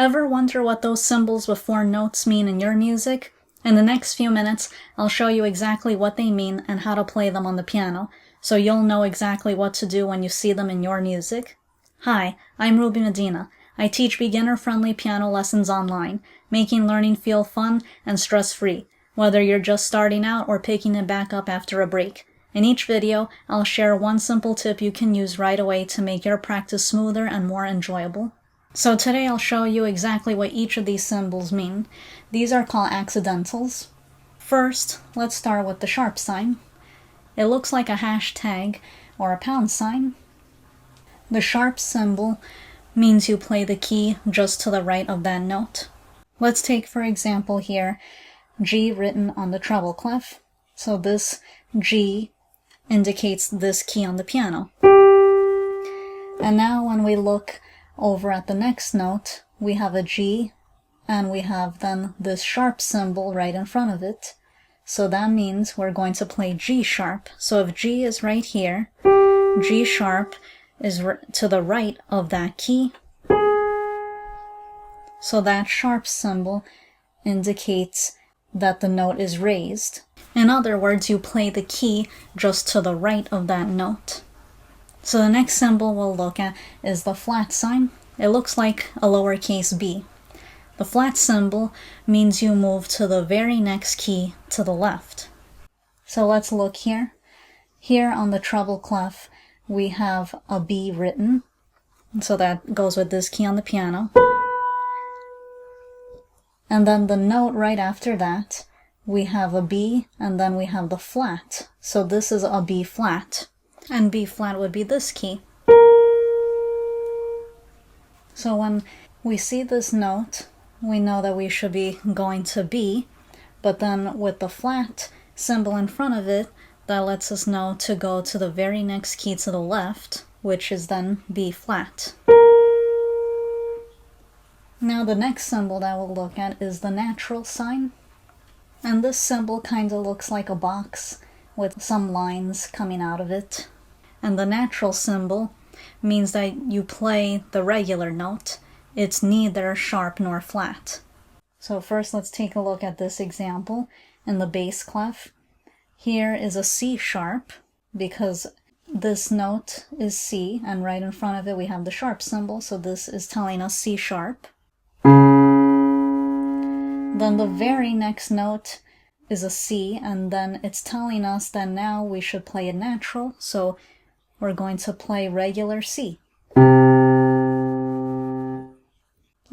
Ever wonder what those symbols with 4 notes mean in your music? In the next few minutes, I'll show you exactly what they mean and how to play them on the piano, so you'll know exactly what to do when you see them in your music. Hi, I'm Ruby Medina. I teach beginner-friendly piano lessons online, making learning feel fun and stress-free, whether you're just starting out or picking it back up after a break. In each video, I'll share one simple tip you can use right away to make your practice smoother and more enjoyable. So today I'll show you exactly what each of these symbols mean. These are called accidentals. First, let's start with the sharp sign. It looks like a hashtag or a pound sign. The sharp symbol means you play the key just to the right of that note. Let's take, for example, here, G written on the treble clef. So this G indicates this key on the piano. And now when we look over at the next note, we have a G, and we have then this sharp symbol right in front of it. So that means we're going to play G sharp. So if G is right here, G sharp is to the right of that key. So that sharp symbol indicates that the note is raised. In other words, you play the key just to the right of that note. So the next symbol we'll look at is the flat sign. It looks like a lowercase b. The flat symbol means you move to the very next key to the left. So let's look here. Here on the treble clef, we have a B written. So that goes with this key on the piano. And then the note right after that, we have a B, and then we have the flat. So this is a B flat. And B flat would be this key. So when we see this note, we know that we should be going to B, but then with the flat symbol in front of it, that lets us know to go to the very next key to the left, which is then B flat. Now the next symbol that we'll look at is the natural sign. And this symbol kind of looks like a box with some lines coming out of it. And the natural symbol means that you play the regular note. It's neither sharp nor flat. So first let's take a look at this example in the bass clef. Here is a C sharp because this note is C, and right in front of it we have the sharp symbol, so this is telling us C sharp. Then the very next note is a C, and then it's telling us that now we should play it natural, so we're going to play regular C.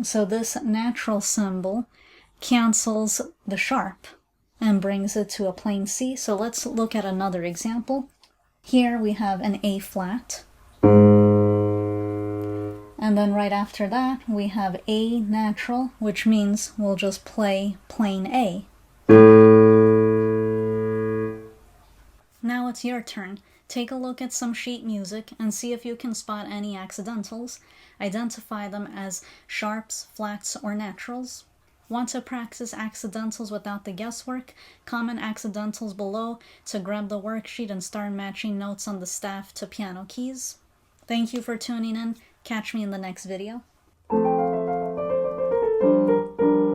So this natural symbol cancels the sharp and brings it to a plain C. So let's look at another example. Here we have an A flat. And then right after that we have A natural, which means we'll just play plain A. Now it's your turn. Take a look at some sheet music and see if you can spot any accidentals. Identify them as sharps, flats, or naturals. Want to practice accidentals without the guesswork? Comment accidentals below to grab the worksheet and start matching notes on the staff to piano keys. Thank you for tuning in. Catch me in the next video.